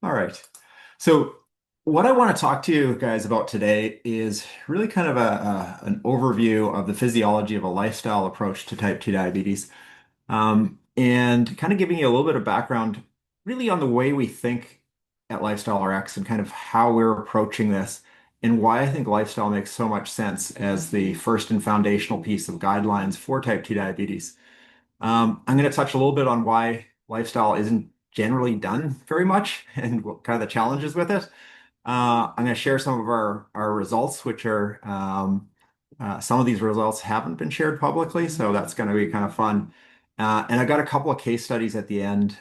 All right. So, what I want to talk to you guys about today is really kind of an overview of the physiology of a lifestyle approach to type 2 diabetes, and kind of giving you a little bit of background really on the way we think at LifestyleRx and kind of how we're approaching this and why I think lifestyle makes so much sense as the first and foundational piece of guidelines for type 2 diabetes. I'm going to touch a little bit on why lifestyle isn't generally done very much and what kind of the challenges with it. I'm going to share some of our results, which are some of these results haven't been shared publicly, so that's going to be kind of fun. And I've got a couple of case studies at the end,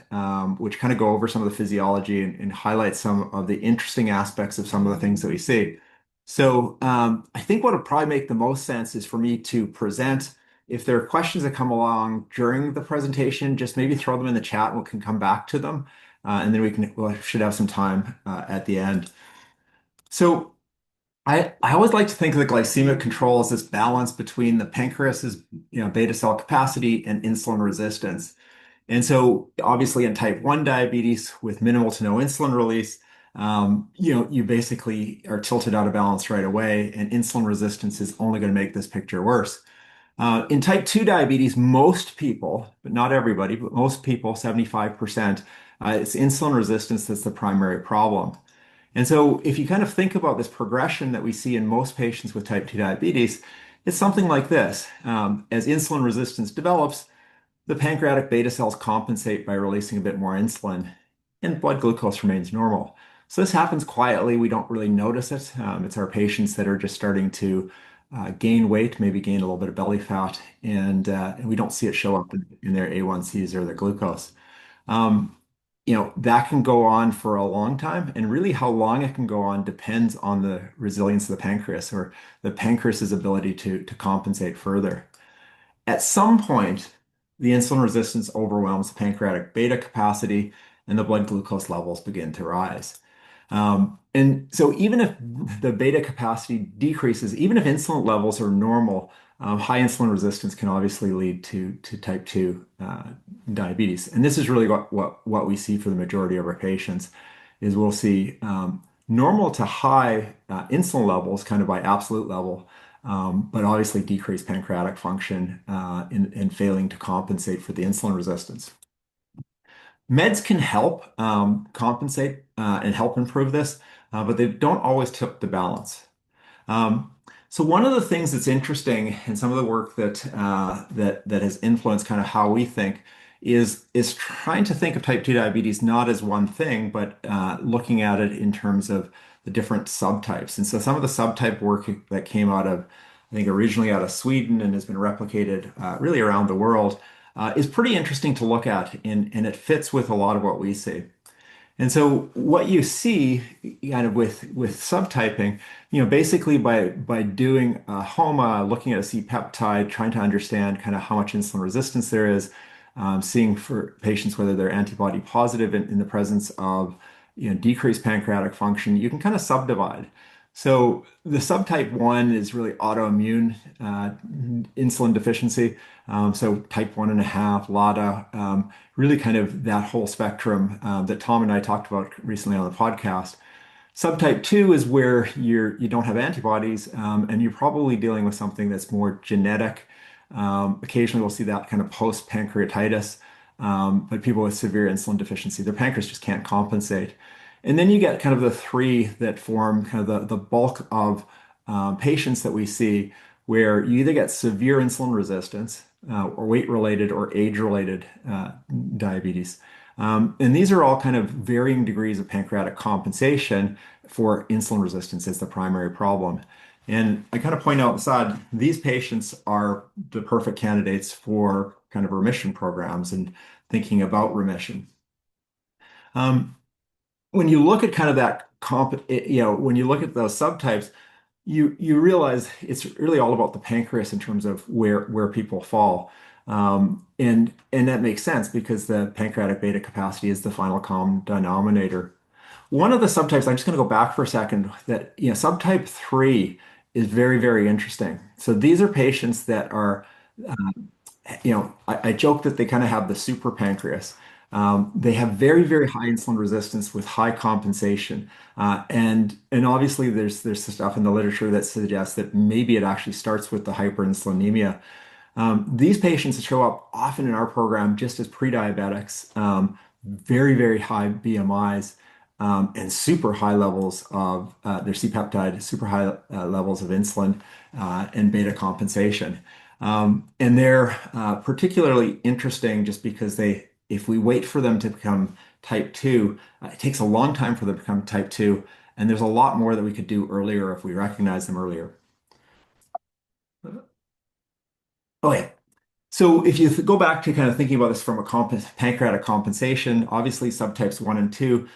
which kind of go over some of the physiology and highlight some of the interesting aspects of some of the things that we see. So I think what would probably make the most sense is for me to present. If there are questions that come along during the presentation, just maybe throw them in the chat and we can come back to them. And then we should have some time at the end. So I always like to think of the glycemic control as this balance between the pancreas's beta cell capacity and insulin resistance. And so obviously in type 1 diabetes with minimal to no insulin release, you basically are tilted out of balance right away, and insulin resistance is only going to make this picture worse. In type 2 diabetes, most people, but not everybody, but most people, 75%, it's insulin resistance that's the primary problem. And so if you kind of think about this progression that we see in most patients with type 2 diabetes, it's something like this. As insulin resistance develops, the pancreatic beta cells compensate by releasing a bit more insulin, and blood glucose remains normal. So this happens quietly. We don't really notice it. It's our patients that are just starting to gain weight, maybe gain a little bit of belly fat, and we don't see it show up in their A1Cs or their glucose. Um, that can go on for a long time, and really how long it can go on depends on the resilience of the pancreas or the pancreas's ability to compensate further. At some point, the insulin resistance overwhelms the pancreatic beta capacity and the blood glucose levels begin to rise. And so even if the beta capacity decreases, even if insulin levels are normal, high insulin resistance can obviously lead to type 2 diabetes. And this is really what we see for the majority of our patients is we'll see normal to high insulin levels kind of by absolute level, but obviously decreased pancreatic function in failing to compensate for the insulin resistance. Meds can help compensate and help improve this, but they don't always tip the balance. So one of the things that's interesting in some of the work that has influenced kind of how we think is trying to think of type 2 diabetes not as one thing, but looking at it in terms of the different subtypes. And so some of the subtype work that came out of, I think originally out of Sweden and has been replicated really around the world is pretty interesting to look at, and it fits with a lot of what we see. And so what you see kind of with subtyping, basically by doing a HOMA, looking at a C-peptide, trying to understand kind of how much insulin resistance there is, seeing for patients whether they're antibody positive in the presence of decreased pancreatic function, you can kind of subdivide. So the subtype 1 is really autoimmune insulin deficiency. So type 1.5, LADA, really kind of that whole spectrum that Tom and I talked about recently on the podcast. Subtype 2 is where you don't have antibodies, and you're probably dealing with something that's more genetic. Occasionally we'll see that kind of post-pancreatitis, but people with severe insulin deficiency, their pancreas just can't compensate. And then you get kind of the three that form kind of the bulk of patients that we see where you either get severe insulin resistance or weight-related or age-related diabetes. And these are all kind of varying degrees of pancreatic compensation for insulin resistance as the primary problem. And I kind of point out beside these patients are the perfect candidates for kind of remission programs and thinking about remission. Um, when you look at kind of that when you look at those subtypes, you realize it's really all about the pancreas in terms of where people fall. And that makes sense because the pancreatic beta capacity is the final common denominator. One of the subtypes, I'm just going to go back for a second, that subtype 3 is very, very interesting. So these are patients that are, I joke that they kind of have the super pancreas. They have very, very high insulin resistance with high compensation. And obviously there's stuff in the literature that suggests that maybe it actually starts with the hyperinsulinemia. These patients show up often in our program just as pre-diabetics, very, very high BMIs, and super high levels of their C-peptide, super high levels of insulin and beta compensation. And they're particularly interesting just because if we wait for them to become type 2, it takes a long time for them to become type 2, and there's a lot more that we could do earlier if we recognize them earlier. Oh, yeah. So if you go back to kind of thinking about this from a pancreatic compensation, obviously subtypes 1 and 2,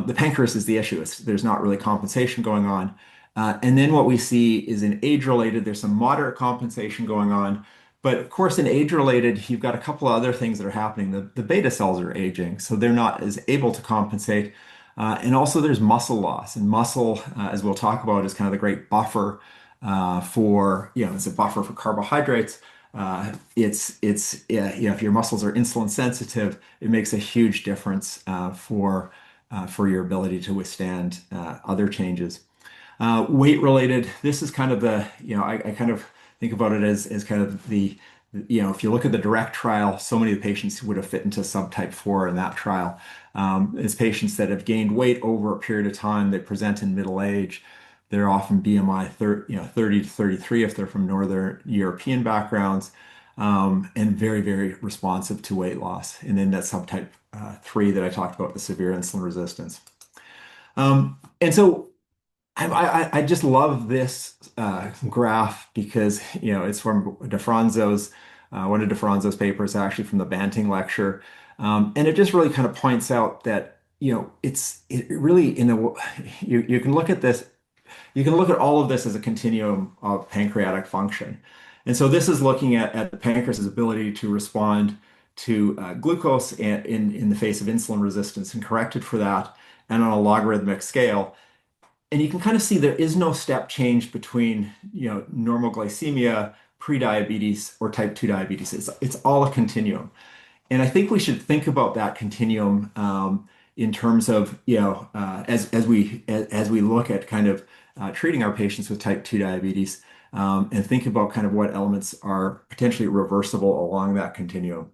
the pancreas is the issue. There's not really compensation going on. And then what we see is in age-related, there's some moderate compensation going on. But of course, in age-related, you've got a couple of other things that are happening. The beta cells are aging, so they're not as able to compensate. And also there's muscle loss. And muscle, as we'll talk about, is kind of the great buffer it's a buffer for carbohydrates. If your muscles are insulin sensitive, it makes a huge difference for your ability to withstand other changes. Weight related, this is kind of I kind of think about it as kind of if you look at the direct trial, so many of the patients would have fit into subtype 4 in that trial. It's patients that have gained weight over a period of time. They present in middle age. They're often BMI 30 to 33 if they're from Northern European backgrounds, and very, very responsive to weight loss. And then that subtype 3 that I talked about, the severe insulin resistance. And so I just love this graph because it's from one of DeFranzo's papers, actually from the Banting lecture, and it just really kind of points out that it really you can look at this. You can look at all of this as a continuum of pancreatic function. And so this is looking at the pancreas's ability to respond to glucose in the face of insulin resistance and correct it for that, and on a logarithmic scale. And you can kind of see there is no step change between normal glycemia, prediabetes, or type 2 diabetes. It's all a continuum. And I think we should think about that continuum in terms of, as we look at kind of treating our patients with type 2 diabetes, and think about kind of what elements are potentially reversible along that continuum.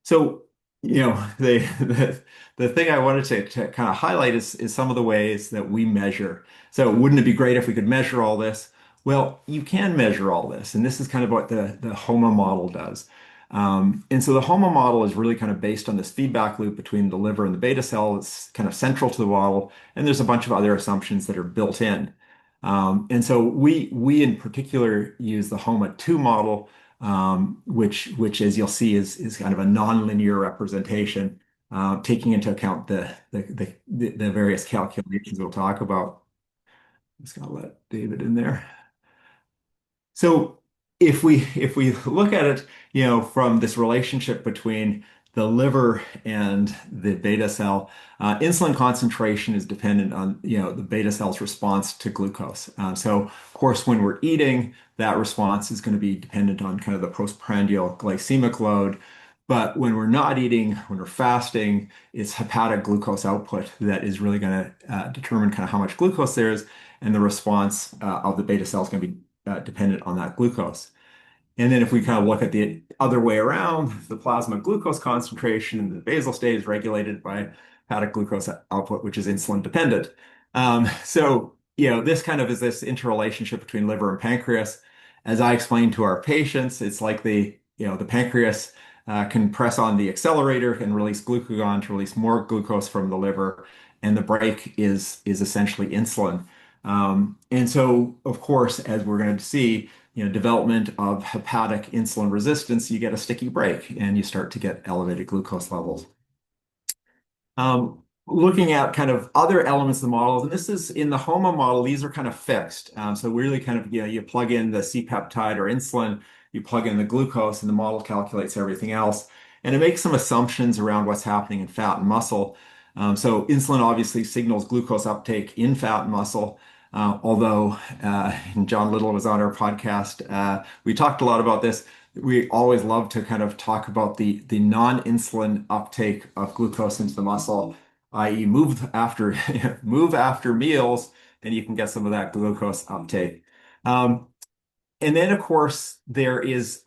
So, the thing I wanted to kind of highlight is some of the ways that we measure. So, wouldn't it be great if we could measure all this? Well, you can measure all this, and this is kind of what the HOMA model does. And so the HOMA model is really kind of based on this feedback loop between the liver and the beta cell. It's kind of central to the model, and there's a bunch of other assumptions that are built in. And so we in particular use the HOMA 2 model, which as you'll see is kind of a nonlinear representation, taking into account the various calculations we'll talk about. Just gonna let David in there. So if we look at it, from this relationship between the liver and the beta cell, insulin concentration is dependent on the beta cell's response to glucose. So of course, when we're eating, that response is going to be dependent on kind of the postprandial glycemic load. But when we're not eating, when we're fasting, it's hepatic glucose output that is really going to determine kind of how much glucose there is, and the response of the beta cell is going to be dependent on that glucose. And then if we kind of look at the other way around, the plasma glucose concentration in the basal state is regulated by hepatic glucose output, which is insulin dependent. So this kind of is this interrelationship between liver and pancreas. As I explained to our patients, it's like the pancreas can press on the accelerator and release glucagon to release more glucose from the liver, and the brake is essentially insulin. And so, of course, as we're going to see, development of hepatic insulin resistance, you get a sticky break and you start to get elevated glucose levels. Looking at kind of other elements of the model, and this is in the HOMA model, these are kind of fixed. So really kind of, you plug in the C-peptide or insulin, you plug in the glucose, and the model calculates everything else. And it makes some assumptions around what's happening in fat and muscle. So insulin obviously signals glucose uptake in fat and muscle. Although John Little was on our podcast, we talked a lot about this. we always love to kind of talk about the non-insulin uptake of glucose into the muscle, i.e., move after move after meals, and you can get some of that glucose uptake. Um, and then, of course, there is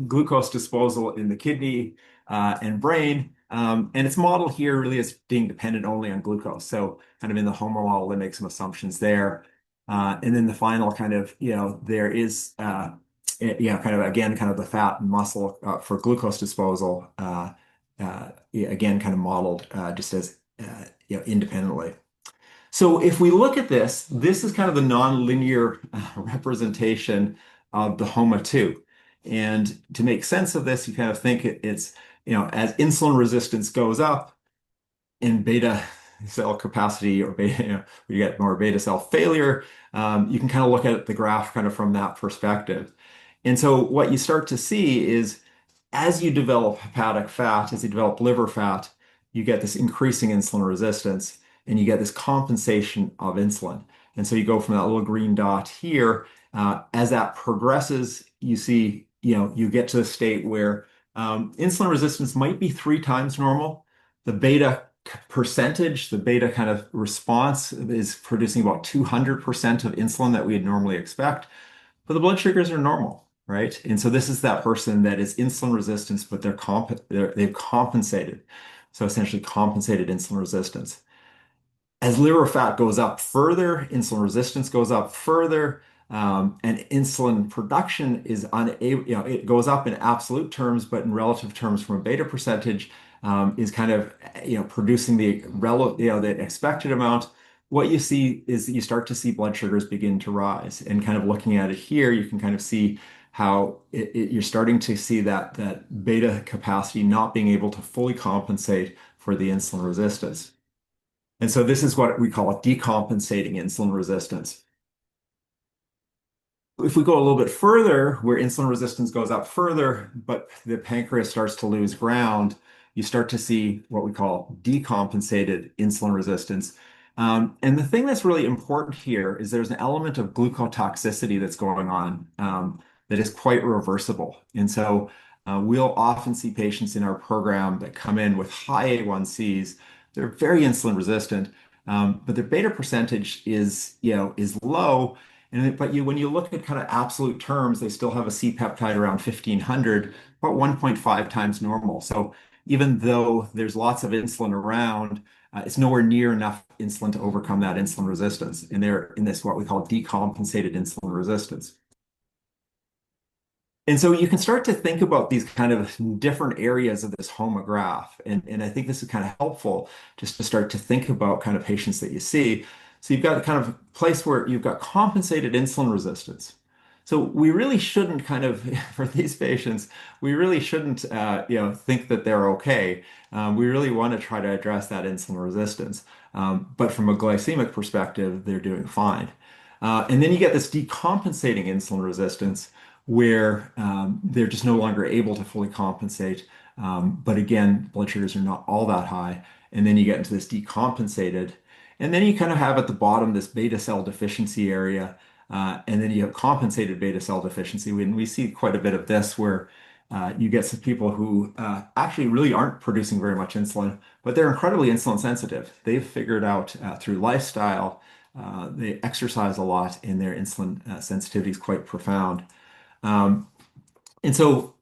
glucose disposal in the kidney and brain. And it's modeled here really as being dependent only on glucose. So, kind of in the Homer model, they make some assumptions there. And then the final kind of, there is, kind of again, kind of the fat and muscle for glucose disposal, yeah, again, kind of modeled just as, independently. So if we look at this, this is kind of the nonlinear representation of the HOMA2. And to make sense of this, you kind of think it's, as insulin resistance goes up in beta cell capacity or beta, you get more beta cell failure, you can kind of look at the graph kind of from that perspective. And so what you start to see is as you develop hepatic fat, as you develop liver fat, you get this increasing insulin resistance and you get this compensation of insulin. And so you go from that little green dot here. As that progresses, you see, you get to the state where insulin resistance might be 3 times normal. The beta percentage, the beta kind of response is producing about 200% of insulin that we'd normally expect, but the blood sugars are normal, right? And so this is that person that is insulin resistance, but they've compensated. So essentially compensated insulin resistance. As liver fat goes up further, insulin resistance goes up further, and insulin production is unable, it goes up in absolute terms, but in relative terms from a beta percentage, is kind of, producing the expected amount. What you see is that you start to see blood sugars begin to rise. And kind of looking at it here, you can kind of see how you're starting to see that beta capacity not being able to fully compensate for the insulin resistance. And so this is what we call decompensating insulin resistance. If we go a little bit further, where insulin resistance goes up further, but the pancreas starts to lose ground, you start to see what we call decompensated insulin resistance. And the thing that's really important here is there's an element of glucotoxicity that's going on that is quite reversible. And so we'll often see patients in our program that come in with high A1Cs. They're very insulin resistant, but their beta percentage is low. But when you look at kind of absolute terms, they still have a C-peptide around 1500, about 1.5 times normal. So even though there's lots of insulin around, it's nowhere near enough insulin to overcome that insulin resistance. And they're in this what we call decompensated insulin resistance. And so you can start to think about these kind of different areas of this homograph. And I think this is kind of helpful just to start to think about kind of patients that you see. So you've got a kind of place where you've got compensated insulin resistance. So we really shouldn't kind of, for these patients, we really shouldn't, think that they're okay. We really want to try to address that insulin resistance. But from a glycemic perspective, they're doing fine. And then you get this decompensating insulin resistance where they're just no longer able to fully compensate. But again, blood sugars are not all that high. And then you get into this decompensated. And then you kind of have at the bottom this beta cell deficiency area. And then you have compensated beta cell deficiency. And we see quite a bit of this where you get some people who actually really aren't producing very much insulin, but they're incredibly insulin sensitive. They've figured out through lifestyle, they exercise a lot, and their insulin sensitivity is quite profound. Um, and so,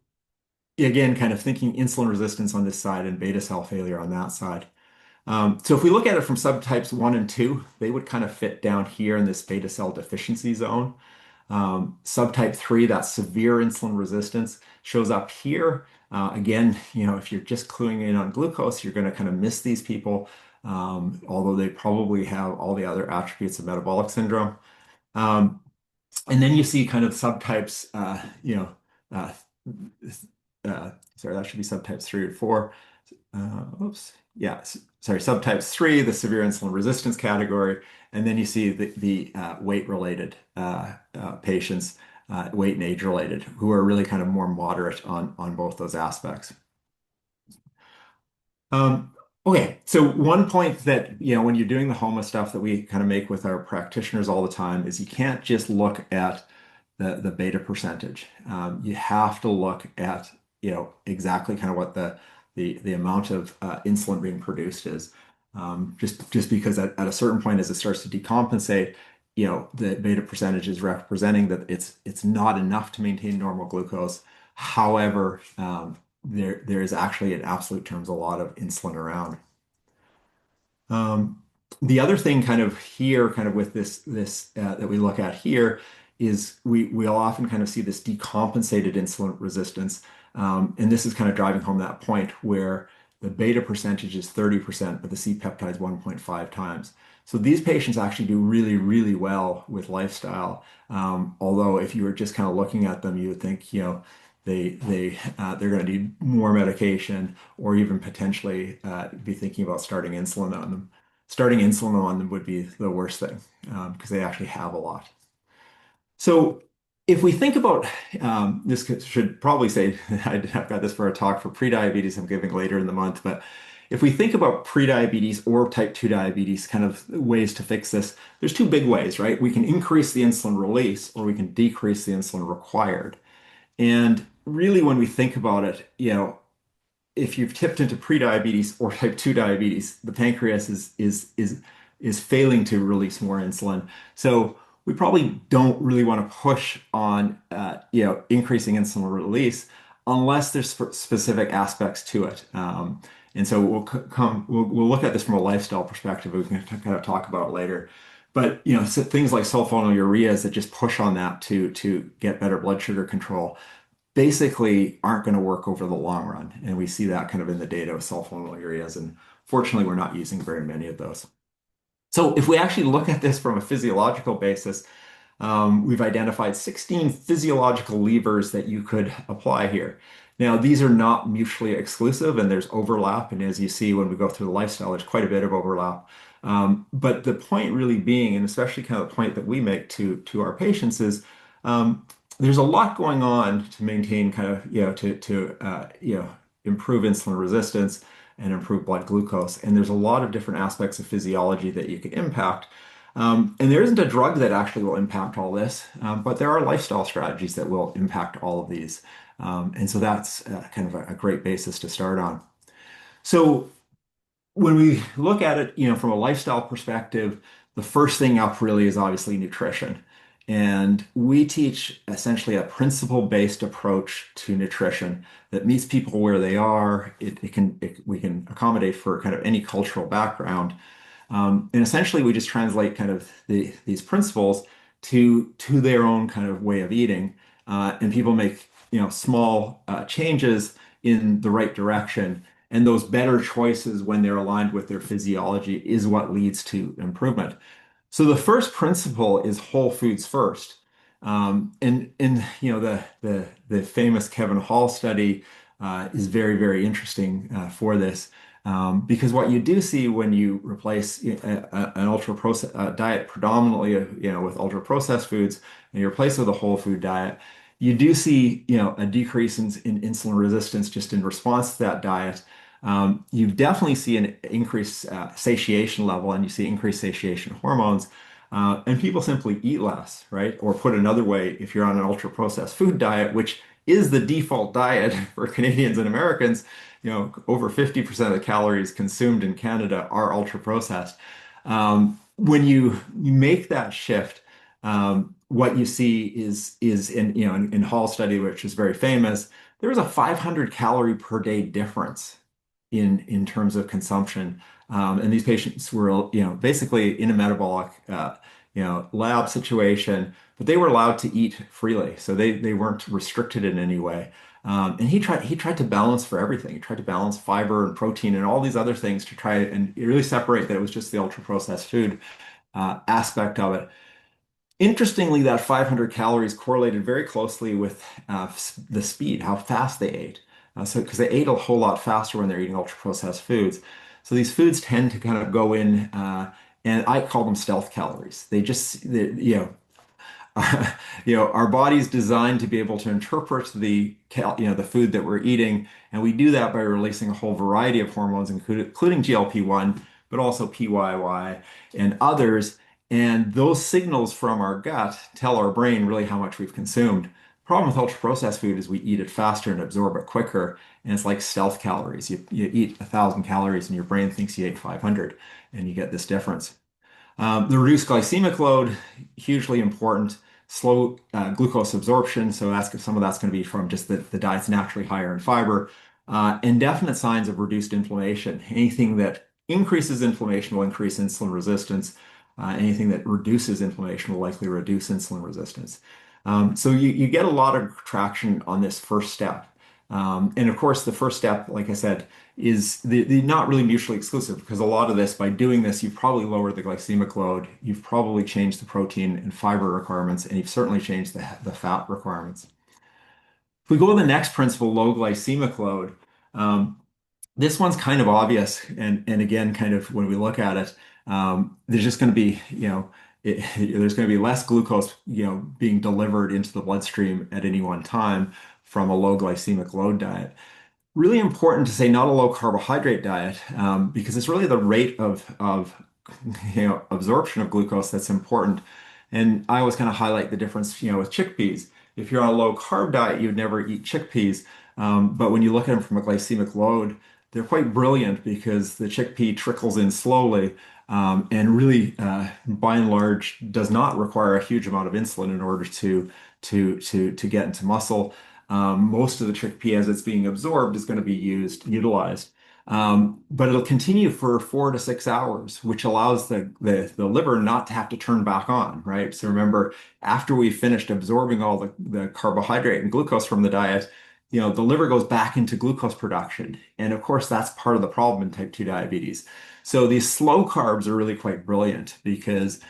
again, kind of thinking insulin resistance on this side and beta cell failure on that side. So if we look at it from subtypes 1 and 2, they would kind of fit down here in this beta cell deficiency zone. Subtype 3, that severe insulin resistance, shows up here. Again, if you're just cluing in on glucose, you're going to kind of miss these people, although they probably have all the other attributes of metabolic syndrome. Um, and then you see kind of subtypes, uh, sorry, that should be subtypes 3 or 4. Oops. Yeah, sorry, subtypes 3, the severe insulin resistance category, and then you see the weight-related patients, weight and age-related, who are really kind of more moderate on both those aspects. Okay, so one point that, when you're doing the HOMA stuff that we kind of make with our practitioners all the time is you can't just look at the beta percentage. You have to look at, exactly kind of what the amount of insulin being produced is. Just because at a certain point, as it starts to decompensate, the beta percentage is representing that it's not enough to maintain normal glucose. However, there is actually in absolute terms a lot of insulin around. Um, the other thing kind of here, kind of with this that we look at here is we'll often kind of see this decompensated insulin resistance. And this is kind of driving home that point where the beta percentage is 30%, but the C-peptide is 1.5 times. So these patients actually do really, really well with lifestyle. Although if you were just kind of looking at them, you would think, they're going to need more medication or even potentially be thinking about starting insulin on them. Starting insulin on them would be the worst thing because they actually have a lot. So if we think about this, should probably say I've got this for a talk for prediabetes I'm giving later in the month, but if we think about prediabetes or type 2 diabetes, kind of ways to fix this, there's two big ways, right? We can increase the insulin release or we can decrease the insulin required. And really, when we think about it, if you've tipped into prediabetes or type 2 diabetes, the pancreas is failing to release more insulin. So we probably don't really want to push on increasing insulin release unless there's specific aspects to it. And so we'll look at this from a lifestyle perspective. We can kind of talk about it later. But so things like sulfonylureas that just push on that to get better blood sugar control basically aren't going to work over the long run. And we see that kind of in the data with sulfonylureas. And fortunately, we're not using very many of those. So if we actually look at this from a physiological basis, we've identified 16 physiological levers that you could apply here. Now, these are not mutually exclusive and there's overlap. And as you see, when we go through the lifestyle, there's quite a bit of overlap. But the point really being, and especially kind of the point that we make to our patients is, there's a lot going on to maintain kind of, to improve insulin resistance and improve blood glucose. And there's a lot of different aspects of physiology that you can impact. And there isn't a drug that actually will impact all this, but there are lifestyle strategies that will impact all of these. And so that's kind of a great basis to start on. So when we look at it, from a lifestyle perspective, the first thing up really is obviously nutrition. And we teach essentially a principle-based approach to nutrition that meets people where they are. We can accommodate for kind of any cultural background. And essentially, we just translate kind of these principles to their own kind of way of eating. And people make, small changes in the right direction. And those better choices when they're aligned with their physiology is what leads to improvement. So the first principle is whole foods first. And the famous Kevin Hall study is very, very interesting for this. Because what you do see when you replace an ultra processed diet predominantly, with ultra processed foods, and you replace it with a whole food diet, you do see, a decrease in insulin resistance just in response to that diet. You definitely see an increased satiation level, and you see increased satiation hormones. And people simply eat less, right? Or put another way, if you're on an ultra processed food diet, which is the default diet for Canadians and Americans, over 50% of the calories consumed in Canada are ultra processed. When you make that shift, what you see is in Hall's study, which is very famous, there was a 500 calorie per day difference in terms of consumption. And these patients were, basically in a metabolic, lab situation, but they were allowed to eat freely, so they weren't restricted in any way. And he tried to balance for everything. He tried to balance fiber and protein and all these other things to try and really separate that it was just the ultra processed food aspect of it. Interestingly, that 500 calories correlated very closely with the speed, how fast they ate. So, because they ate a whole lot faster when they're eating ultra processed foods. So these foods tend to kind of go in, and I call them stealth calories. Our body's designed to be able to interpret the food that we're eating, and we do that by releasing a whole variety of hormones, including GLP-1, but also PYY and others. And those signals from our gut tell our brain really how much we've consumed. Problem with ultra processed food is we eat it faster and absorb it quicker. And it's like stealth calories. You eat 1,000 calories and your brain thinks you ate 500, and you get this difference. The reduced glycemic load, hugely important. Slow glucose absorption, so some of that's going to be from just the diet's naturally higher in fiber. And definite signs of reduced inflammation. Anything that increases inflammation will increase insulin resistance. Anything that reduces inflammation will likely reduce insulin resistance. So you get a lot of traction on this first step. And of course, the first step, like I said, is the not really mutually exclusive because a lot of this, by doing this, you've probably lowered the glycemic load, you've probably changed the protein and fiber requirements, and you've certainly changed the fat requirements. If we go to the next principle, low glycemic load, um, this one's kind of obvious, and again, kind of when we look at it, there's just going to be, there's going to be less glucose, being delivered into the bloodstream at any one time from a low glycemic load diet. Really important to say not a low carbohydrate diet, because it's really the rate of absorption of glucose that's important. And I always kind of highlight the difference, with chickpeas. If you're on a low carb diet, you'd never eat chickpeas. But when you look at them from a glycemic load, they're quite brilliant because the chickpea trickles in slowly, and really, by and large, does not require a huge amount of insulin in order to get into muscle. Most of the chickpea as it's being absorbed is going to be utilized. But it'll continue for 4 to 6 hours, which allows the liver not to have to turn back on, right? So remember, after we finished absorbing all the carbohydrate and glucose from the diet, the liver goes back into glucose production. And of course, that's part of the problem in type 2 diabetes. So these slow carbs are really quite brilliant because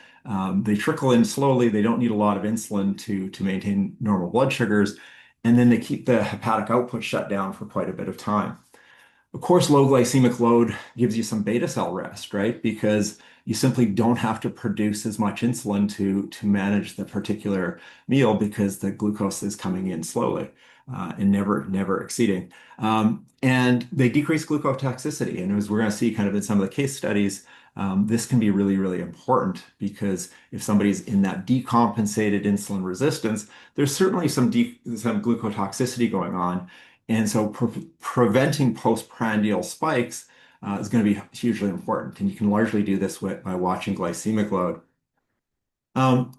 they trickle in slowly. They don't need a lot of insulin to maintain normal blood sugars. And then they keep the hepatic output shut down for quite a bit of time. Of course, low glycemic load gives you some beta cell rest, right? Because you simply don't have to produce as much insulin to manage the particular meal because the glucose is coming in slowly, and never exceeding. And they decrease glucotoxicity. And as we're going to see kind of in some of the case studies, this can be really, really important because if somebody's in that decompensated insulin resistance, there's certainly some glucotoxicity going on. And so preventing postprandial spikes is going to be hugely important. And you can largely do this by watching glycemic load.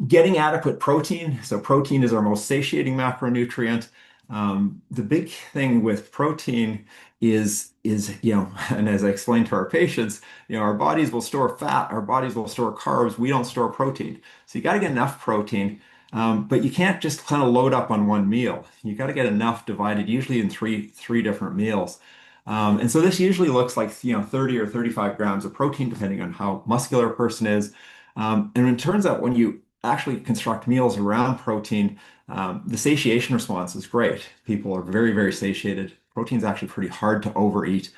Getting adequate protein. So protein is our most satiating macronutrient. The big thing with protein is, and as I explained to our patients, our bodies will store fat, our bodies will store carbs. We don't store protein. So you got to get enough protein. But you can't just kind of load up on one meal. You got to get enough divided, usually in three different meals. And so this usually looks like 30 or 35 grams of protein, depending on how muscular a person is. And it turns out when you actually construct meals around protein, the satiation response is great. People are very, very satiated. Protein is actually pretty hard to overeat.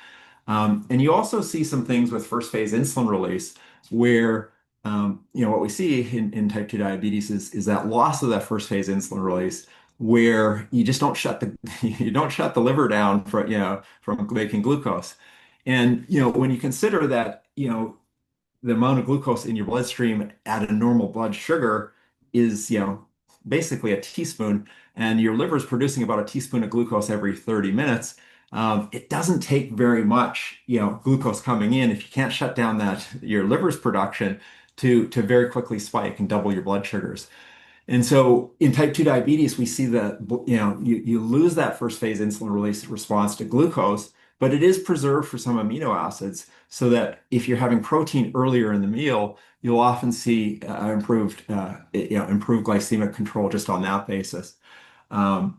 And you also see some things with first phase insulin release where what we see in type 2 diabetes is that loss of that first phase insulin release where you just don't shut the you don't shut the liver down from making glucose. And when you consider that the amount of glucose in your bloodstream at a normal blood sugar is basically a teaspoon, and your liver is producing about a teaspoon of glucose every 30 minutes. It doesn't take very much, glucose coming in if you can't shut down your liver's production to very quickly spike and double your blood sugars. And so in type 2 diabetes, we see that, you lose that first phase insulin release response to glucose, but it is preserved for some amino acids so that if you're having protein earlier in the meal, you'll often see improved glycemic control just on that basis. And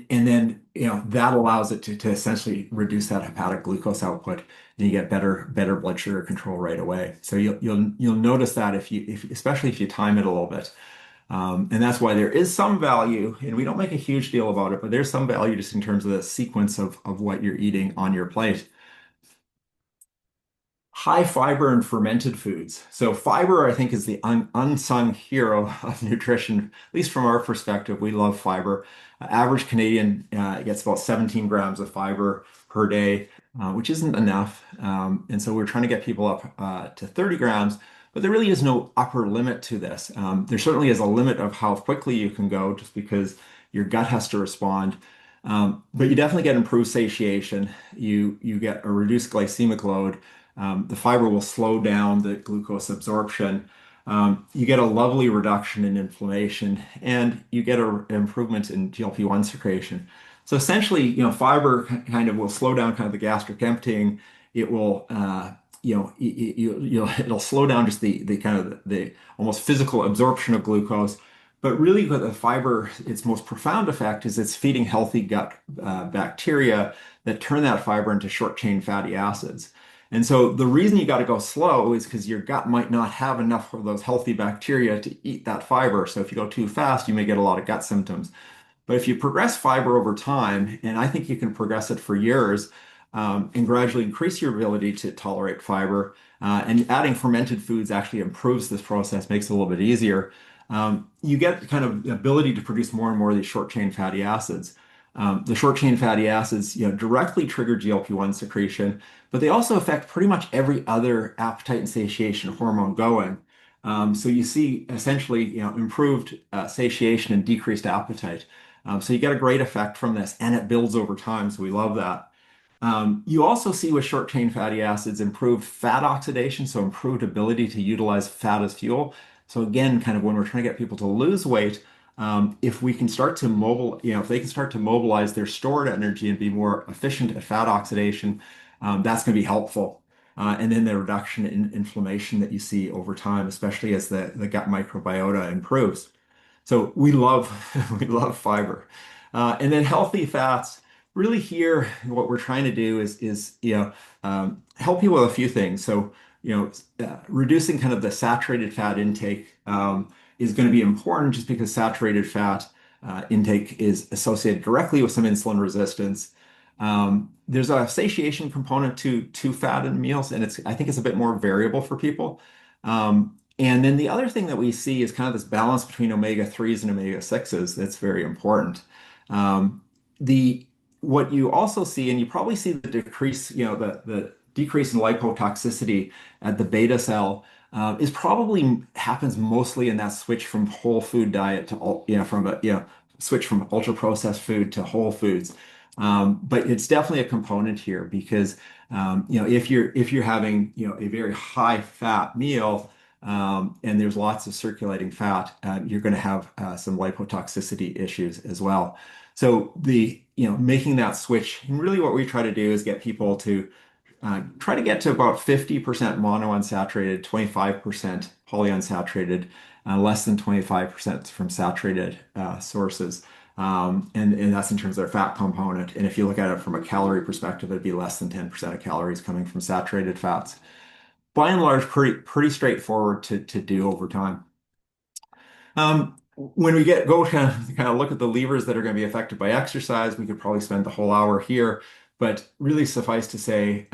then that allows it to essentially reduce that hepatic glucose output, and you get better blood sugar control right away. So you'll notice that especially if you time it a little bit. And that's why there is some value, and we don't make a huge deal about it, but there's some value just in terms of the sequence of what you're eating on your plate. High fiber and fermented foods. So fiber, I think, is the unsung hero of nutrition, at least from our perspective. We love fiber. Average Canadian gets about 17 grams of fiber per day, which isn't enough. And so we're trying to get people up to 30 grams. but there really is no upper limit to this. There certainly is a limit of how quickly you can go just because your gut has to respond. But you definitely get improved satiation. You get a reduced glycemic load. The fiber will slow down the glucose absorption. You get a lovely reduction in inflammation, and you get an improvement in GLP-1 secretion. So essentially, fiber kind of will slow down kind of the gastric emptying. It will, it'll slow down just the kind of the almost physical absorption of glucose. But really, with the fiber, its most profound effect is it's feeding healthy gut bacteria that turn that fiber into short chain fatty acids. And so the reason you got to go slow is because your gut might not have enough of those healthy bacteria to eat that fiber. So if you go too fast, you may get a lot of gut symptoms. But if you progress fiber over time, and I think you can progress it for years, and gradually increase your ability to tolerate fiber, and adding fermented foods actually improves this process, makes it a little bit easier. You get kind of the ability to produce more and more of these short chain fatty acids. The short chain fatty acids, directly trigger GLP-1 secretion, but they also affect pretty much every other appetite and satiation hormone going. So you see essentially, improved satiation and decreased appetite. So you get a great effect from this, and it builds over time. So we love that. You also see with short chain fatty acids improved fat oxidation, so improved ability to utilize fat as fuel. So again, kind of when we're trying to get people to lose weight, if we can start to if they can start to mobilize their stored energy and be more efficient at fat oxidation, that's going to be helpful. And then the reduction in inflammation that you see over time, especially as the gut microbiota improves. So we love we love fiber. And then healthy fats. Really here, what we're trying to do is help you with a few things. So reducing kind of the saturated fat intake is going to be important just because saturated fat intake is associated directly with some insulin resistance. There's a satiation component to fat in meals, and I think it's a bit more variable for people. And then the other thing that we see is kind of this balance between omega-3s and omega-6s that's very important. The What you also see, and you probably see the decrease, the decrease in lipotoxicity at the beta cell, is probably happens mostly in that switch from whole food diet to switch from ultra processed food to whole foods. But it's definitely a component here because if you're having a very high fat meal, and there's lots of circulating fat, you're going to have some lipotoxicity issues as well. So making that switch, and really what we try to do is get people to try to get to about 50% monounsaturated, 25% polyunsaturated, less than 25% from saturated sources. And that's in terms of their fat component. And if you look at it from a calorie perspective, it'd be less than 10% of calories coming from saturated fats. By and large, pretty straightforward to do over time. When we go kind of look at the levers that are going to be affected by exercise, we could probably spend the whole hour here, but really suffice to say,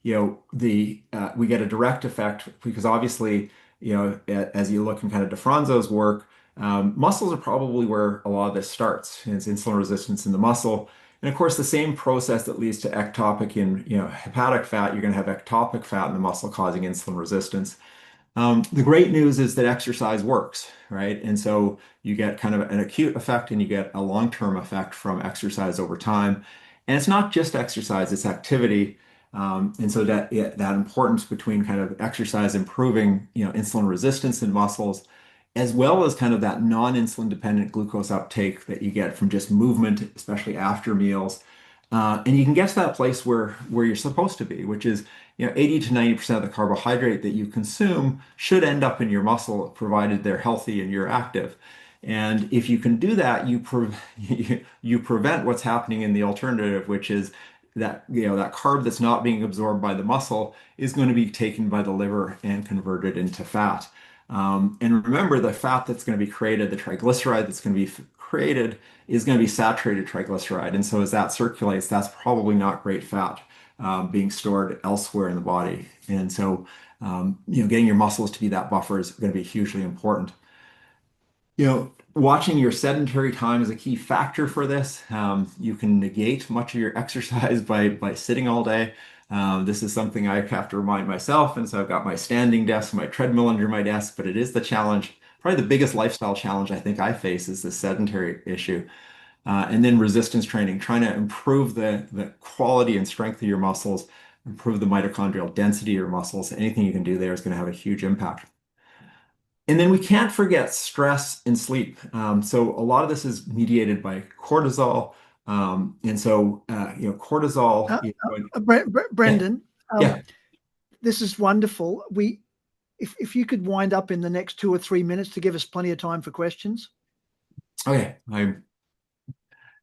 we get a direct effect because obviously, as you look in kind of DeFranzo's work, muscles are probably where a lot of this starts. And it's insulin resistance in the muscle. And of course, the same process that leads to ectopic and hepatic fat, you're going to have ectopic fat in the muscle causing insulin resistance. The great news is that exercise works, right? And so you get kind of an acute effect and you get a long-term effect from exercise over time. And it's not just exercise, it's activity. And so that importance between kind of exercise improving, insulin resistance in muscles, as well as kind of that non-insulin dependent glucose uptake that you get from just movement, especially after meals. And you can get to that place where you're supposed to be, which is 80 to 90% of the carbohydrate that you consume should end up in your muscle, provided they're healthy and you're active. And if you can do that, you prevent what's happening in the alternative, which is that carb that's not being absorbed by the muscle is going to be taken by the liver and converted into fat. And remember, the fat that's going to be created, the triglyceride that's going to be created, is going to be saturated triglyceride. And so as that circulates, that's probably not great fat being stored elsewhere in the body. And so, getting your muscles to be that buffer is going to be hugely important. Watching your sedentary time is a key factor for this. You can negate much of your exercise by sitting all day. This is something I have to remind myself. And so I've got my standing desk, my treadmill under my desk, but it is the challenge. Probably the biggest lifestyle challenge I think I face is the sedentary issue. And then resistance training, trying to improve the quality and strength of your muscles, improve the mitochondrial density of your muscles. Anything you can do there is going to have a huge impact. And then we can't forget stress and sleep. So a lot of this is mediated by cortisol. And so, cortisol, Uh, Brendan, yeah. this is wonderful. If you could wind up in the next 2 or 3 minutes to give us plenty of time for questions. Okay.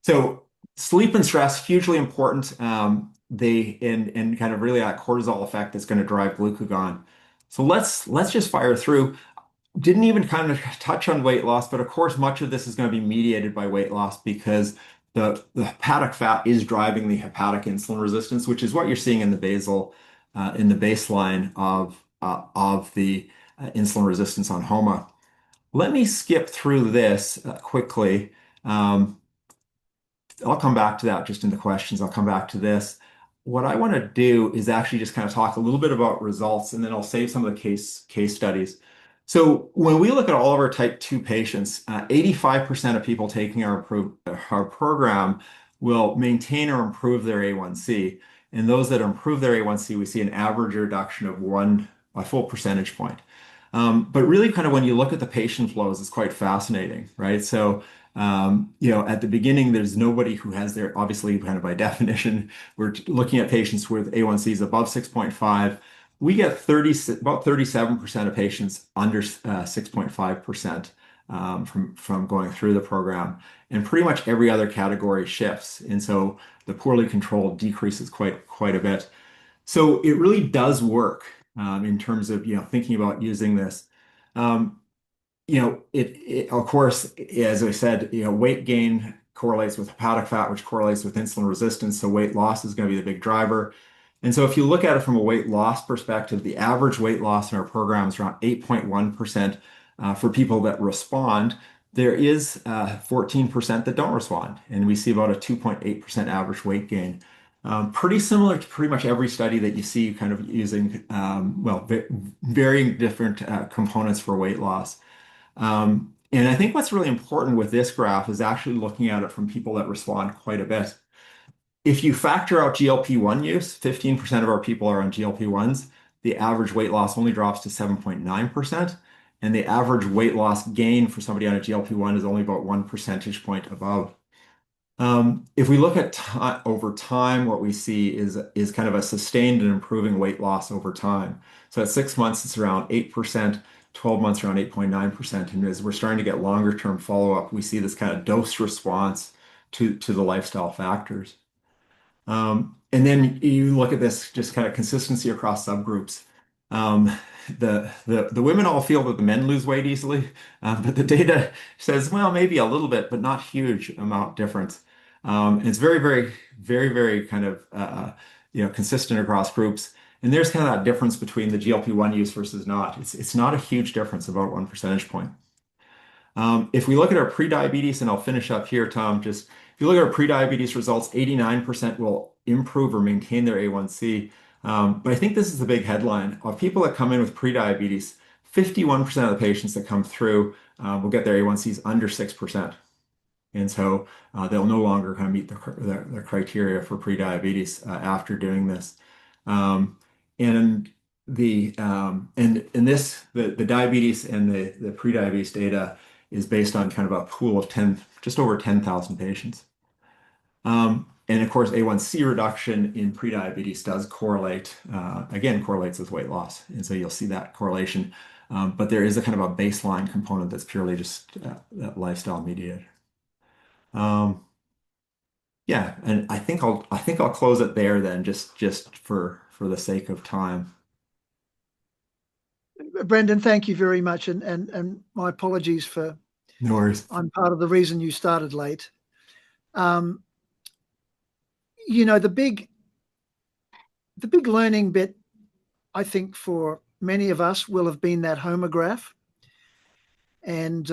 So sleep and stress, hugely important. And kind of really that cortisol effect is going to drive glucagon. So let's just fire through. Didn't even kind of touch on weight loss, but of course, much of this is going to be mediated by weight loss because the hepatic fat is driving the hepatic insulin resistance, which is what you're seeing in the in the baseline of the insulin resistance on HOMA. Let me skip through this quickly. Um, I'll come back to that just in the questions. I'll come back to this. What I want to do is actually just kind of talk a little bit about results, and then I'll save some of the case studies. So when we look at all of our type 2 patients, 85% of people taking our program will maintain or improve their A1C. And those that improve their A1C, we see an average reduction of a full percentage point. But really, kind of when you look at the patient flows, it's quite fascinating, right? So at the beginning, there's nobody who has their, obviously, kind of by definition, we're looking at patients with A1Cs above 6.5. We get about 37% of patients under 6.5% from going through the program. And pretty much every other category shifts. And so the poorly controlled decreases quite a bit. So it really does work in terms of, thinking about using this. Um, it of course, as I said, weight gain correlates with hepatic fat, which correlates with insulin resistance. So weight loss is going to be the big driver. And so if you look at it from a weight loss perspective, the average weight loss in our program is around 8.1% for people that respond. There is 14% that don't respond, and we see about a 2.8% average weight gain. Pretty similar to pretty much every study that you see kind of using, varying different components for weight loss. And I think what's really important with this graph is actually looking at it from people that respond quite a bit. If you factor out GLP-1 use, 15% of our people are on GLP-1s. The average weight loss only drops to 7.9%. And the average weight loss gain for somebody on a GLP-1 is only about 1 percentage point above. If we look at over time, what we see is kind of a sustained and improving weight loss over time. So at 6 months, it's around 8%, 12 months around 8.9%. And as we're starting to get longer term follow-up, we see this kind of dose response to the lifestyle factors. And then you look at this just kind of consistency across subgroups. Um, the women all feel that the men lose weight easily, but the data says, well, maybe a little bit, but not huge amount difference. And it's very, very, very, very kind of consistent across groups. And there's kind of that difference between the GLP-1 use versus not. It's not a huge difference, about 1 percentage point. If we look at our pre-diabetes, and I'll finish up here, Tom, just if you look at our pre-diabetes results, 89% will improve or maintain their A1C. But I think this is the big headline. Of people that come in with pre-diabetes, 51% of the patients that come through will get their A1Cs under 6%. And so they'll no longer kind of meet the criteria for pre-diabetes after doing this. Um, and the diabetes and the pre-diabetes data is based on kind of a pool of just over 10,000 patients. And of course, A1C reduction in prediabetes does correlates with weight loss. And so you'll see that correlation. But there is a kind of a baseline component that's purely just that lifestyle mediated. Um, yeah, and I think I'll close it there then, just for the sake of time. Brendan, thank you very much, and my apologies for No worries. I'm part of the reason you started late. Um, the big learning bit, I think, for many of us will have been that homograph. And,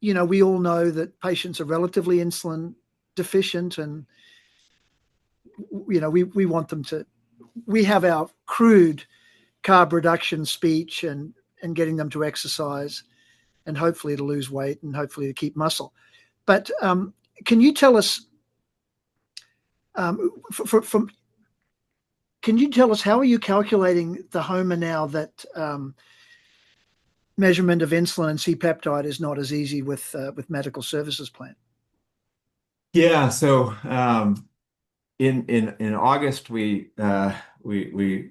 we all know that patients are relatively insulin deficient, and, we want them to we have our crude carb reduction speech and getting them to exercise and hopefully to lose weight and hopefully to keep muscle. But can you tell us from can you tell us how are you calculating the HOMA now that measurement of insulin and C-peptide is not as easy with medical services plan? Yeah, so in August we we're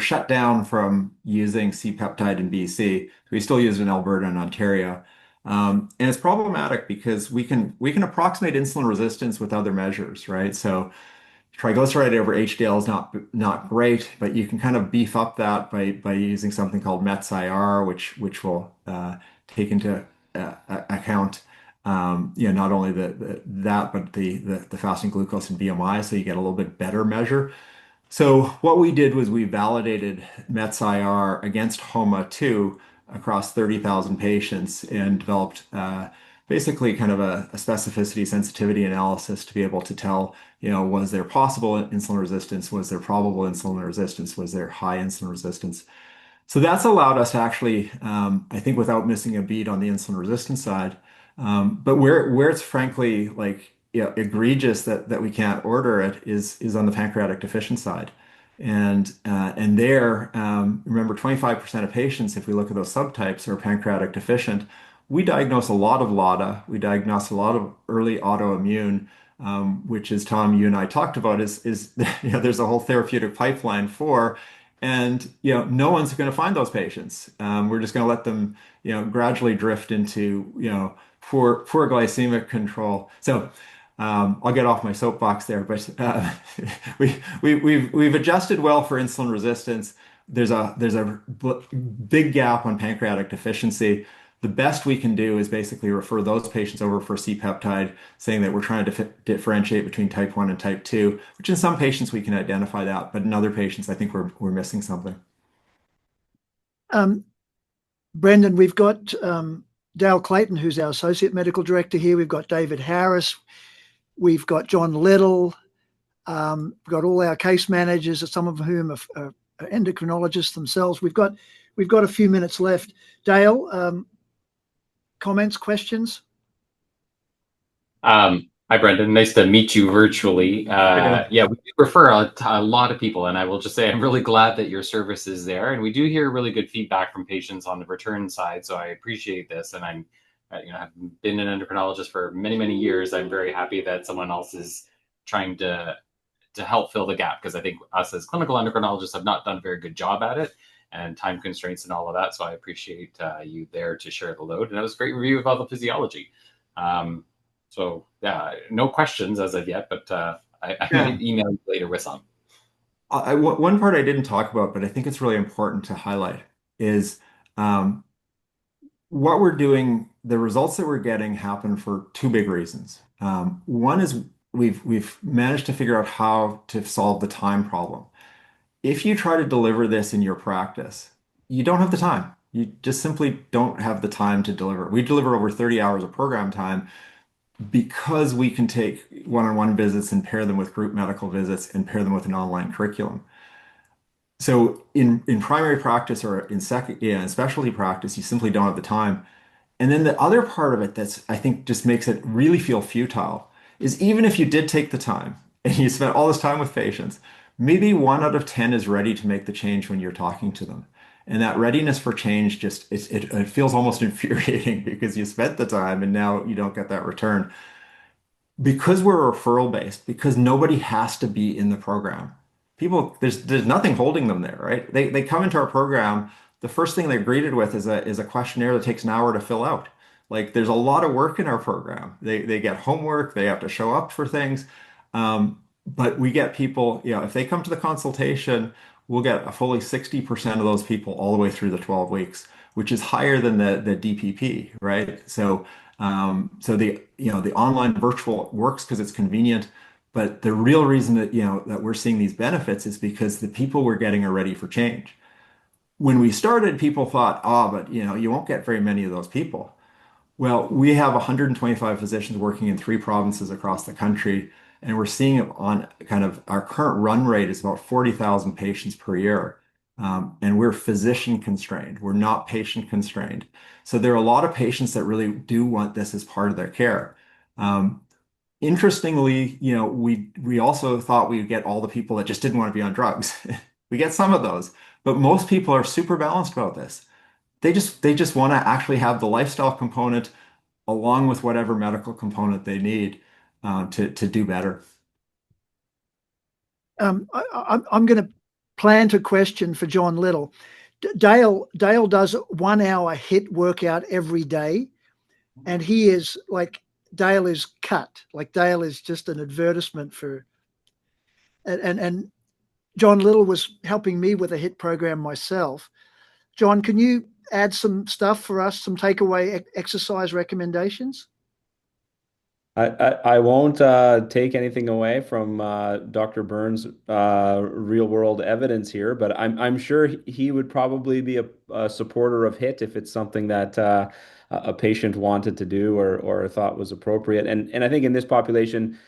shut down from using C-peptide in BC. We still use it in Alberta and Ontario. And it's problematic because we can approximate insulin resistance with other measures, right? So triglyceride over HDL is not great, but you can kind of beef up that by using something called METS-IR, which will take into account not only that but the fasting glucose and BMI, so you get a little bit better measure. So what we did was we validated METS-IR against HOMA-2 across 30,000 patients and developed basically kind of a specificity sensitivity analysis to be able to tell, was there possible insulin resistance? Was there probable insulin resistance? Was there high insulin resistance? So that's allowed us to actually, I think, without missing a beat on the insulin resistance side. But where it's frankly like egregious that we can't order it is on the pancreatic deficient side. And there, remember, 25% of patients, if we look at those subtypes, are pancreatic deficient. We diagnose a lot of LADA. We diagnose a lot of early autoimmune, which, as Tom, you and I talked about, is there's a whole therapeutic pipeline for. And no one's going to find those patients. We're just going to let them gradually drift into poor glycemic control. So I'll get off my soapbox there, but we've adjusted well for insulin resistance. There's a big gap on pancreatic deficiency. The best we can do is basically refer those patients over for C-peptide, saying that we're trying to differentiate between type 1 and type 2, which in some patients we can identify that, but in other patients, I think we're missing something. Brendan, we've got Dale Clayton, who's our Associate Medical Director here. We've got David Harris. We've got John Little. We've got all our case managers, some of whom are endocrinologists themselves. We've got a few minutes left. Dale, comments, questions? Hi, Brendan. Nice to meet you virtually. Yeah, we do refer a lot of people, and I will just say I'm really glad that your service is there. And we do hear really good feedback from patients on the return side, so I appreciate this. And I'm, have been an endocrinologist for many, many years. I'm very happy that someone else is trying to help fill the gap, because I think us as clinical endocrinologists have not done a very good job at it, and time constraints and all of that. So I appreciate you there to share the load. And that was a great review of all the physiology. So yeah, no questions as of yet, but I might email you later with some. One part I didn't talk about, but I think it's really important to highlight is what we're doing. The results that we're getting happen for two big reasons. One is we've managed to figure out how to solve the time problem. If you try to deliver this in your practice, you don't have the time. You just simply don't have the time to deliver. We deliver over 30 hours of program time because we can take one-on-one visits and pair them with group medical visits and pair them with an online curriculum. So in primary practice or in specialty practice, you simply don't have the time. And then the other part of it that's, I think, just makes it really feel futile is even if you did take the time and you spent all this time with patients, maybe 1 out of 10 is ready to make the change when you're talking to them. And that readiness for change just it feels almost infuriating because you spent the time and now you don't get that return. Because we're referral based, because nobody has to be in the program. People, there's nothing holding them there, right? They come into our program. The first thing they're greeted with is a questionnaire that takes an hour to fill out. Like there's a lot of work in our program. They get homework. They have to show up for things. But we get people, if they come to the consultation, we'll get a fully 60% of those people all the way through the 12 weeks, which is higher than the DPP, right? So the online virtual works because it's convenient, but the real reason that we're seeing these benefits is because the people we're getting are ready for change. When we started, people thought, but you won't get very many of those people. Well, we have 125 physicians working in 3 provinces across the country. And we're seeing it on kind of our current run rate is about 40,000 patients per year. And we're physician constrained. We're not patient constrained. So there are a lot of patients that really do want this as part of their care. Um, Interestingly, we also thought we'd get all the people that just didn't want to be on drugs. We get some of those, but most people are super balanced about this. They just want to actually have the lifestyle component along with whatever medical component they need to do better. I'm going to plant a question for John Little. Dale does 1 hour HIIT workout every day, and he is like, Dale is cut. Like, Dale is just an advertisement for, and John Little was helping me with a HIIT program myself. John, can you add some stuff for us, some takeaway exercise recommendations? I won't take anything away from Dr. Byrne's real world evidence here, but I'm sure he would probably be a supporter of HIIT if it's something that a patient wanted to do or thought was appropriate. And I think in this population,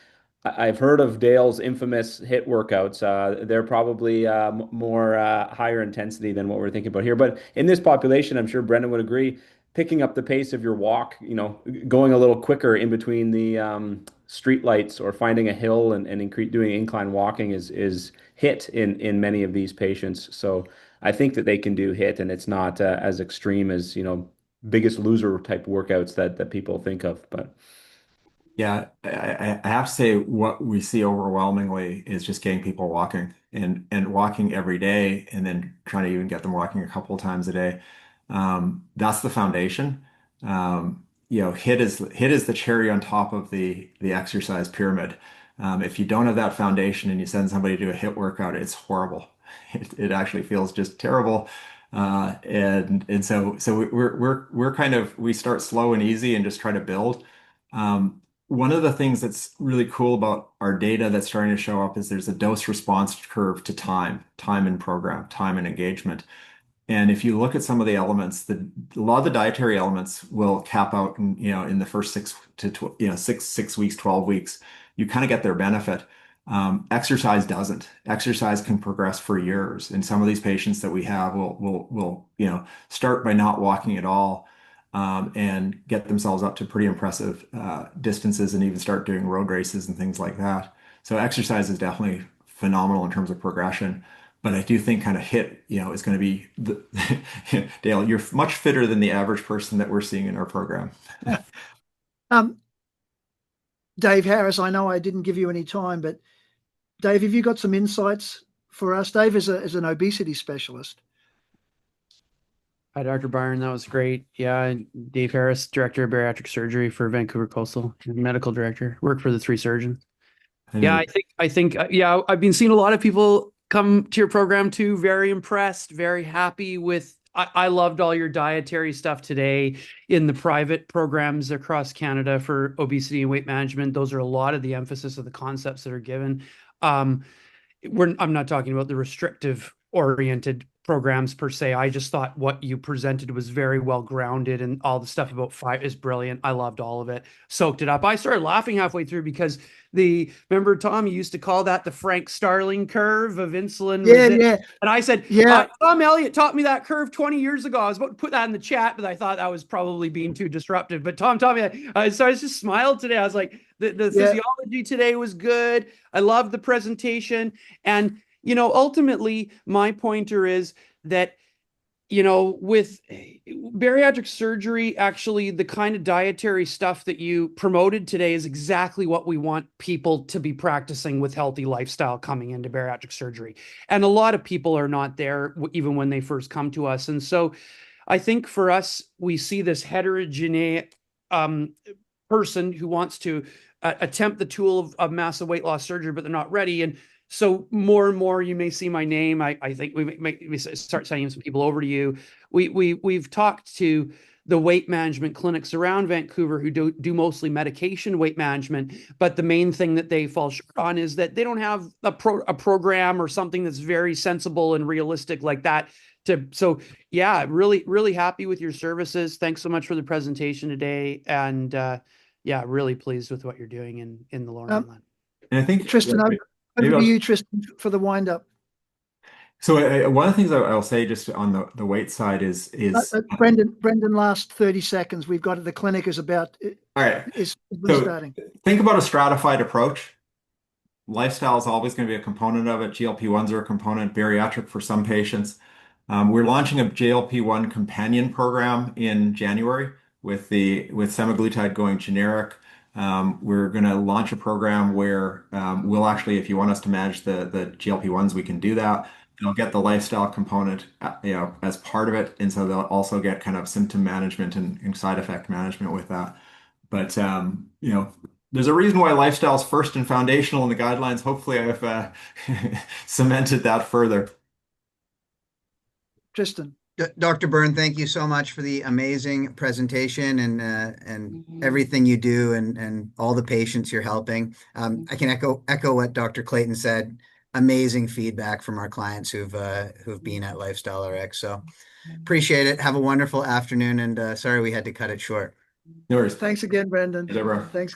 I've heard of Dale's infamous HIIT workouts. They're probably more higher intensity than what we're thinking about here. But in this population, I'm sure Brendan would agree, picking up the pace of your walk, going a little quicker in between the street lights or finding a hill and doing incline walking is HIIT in many of these patients. So I think that they can do HIIT, and it's not as extreme as, Biggest Loser type workouts that people think of. But Yeah, I have to say what we see overwhelmingly is just getting people walking and walking every day, and then trying to even get them walking a couple of times a day. That's the foundation. HIIT is the cherry on top of the exercise pyramid. If you don't have that foundation and you send somebody to do a HIIT workout, it's horrible. It actually feels just terrible. And so we're kind of, we start slow and easy and just try to build. One of the things that's really cool about our data that's starting to show up is there's a dose response curve to time in program, time and engagement. And if you look at some of the elements, a lot of the dietary elements will cap out in the first 6 weeks, 12 weeks. You kind of get their benefit. Exercise doesn't. Exercise can progress for years. And some of these patients that we have will start by not walking at all, and get themselves up to pretty impressive distances, and even start doing road races and things like that. So exercise is definitely phenomenal in terms of progression. But I do think kind of HIIT, is going to be Dale, you're much fitter than the average person that we're seeing in our program. um, Dave Harris, I know I didn't give you any time, but Dave, have you got some insights for us? Dave is an obesity specialist. Hi, Dr. Byrne. That was great. Yeah, Dave Harris, Director of Bariatric Surgery for Vancouver Coastal, Medical Director. Worked for the three surgeons. Yeah, I think, yeah, I've been seeing a lot of people come to your program too. Very impressed, very happy with. I loved all your dietary stuff today in the private programs across Canada for obesity and weight management. Those are a lot of the emphasis of the concepts that are given. Um, I'm not talking about the restrictive oriented programs per se. I just thought what you presented was very well grounded, and all the stuff about fight is brilliant. I loved all of it. Soaked it up. I started laughing halfway through because remember, Tom, you used to call that the Frank Starling curve of insulin. Yeah. And I said, yeah. Tom Elliott taught me that curve 20 years ago. I was about to put that in the chat, but I thought that was probably being too disruptive. But Tom taught me that. So I just smiled today. I was like, the physiology today was good. I loved the presentation. And, ultimately, my pointer is that, with bariatric surgery, actually, the kind of dietary stuff that you promoted today is exactly what we want people to be practicing with healthy lifestyle coming into bariatric surgery. And a lot of people are not there even when they first come to us. And so I think for us, we see this heterogeneous person who wants to attempt the tool of massive weight loss surgery, but they're not ready. And so more and more, you may see my name. I think we start sending some people over to you. We've talked to the weight management clinics around Vancouver who do mostly medication weight management, but the main thing that they fall short on is that they don't have a program or something that's very sensible and realistic like that. So yeah, really, really happy with your services. Thanks so much for the presentation today, and yeah, really pleased with what you're doing in the Lower Mainland. And I think Tristan, over maybe to I'll, you, Tristan, for the wind up. so one of the things I'll say just on the weight side is Brendan, last 30 seconds. We've got it. The clinic is about all right. is So restarting. think about a stratified approach. Lifestyle is always going to be a component of it. GLP-1s are a component, bariatric for some patients. We're launching a GLP-1 companion program in January with semaglutide going generic. We're going to launch a program where we'll actually, if you want us to manage the GLP-1s, we can do that. They'll get the lifestyle component, as part of it, and so they'll also get kind of symptom management and side effect management with that. But there's a reason why lifestyle is first and foundational in the guidelines. Hopefully, I've cemented that further. Tristan. Dr. Byrne, thank you so much for the amazing presentation and everything you do and all the patients you're helping. I can echo what Dr. Clayton said. Amazing feedback from our clients who've been at LifestyleRx. So appreciate it. Have a wonderful afternoon, and sorry we had to cut it short. No worries. Thanks again, Brendan. Deborah. Thanks.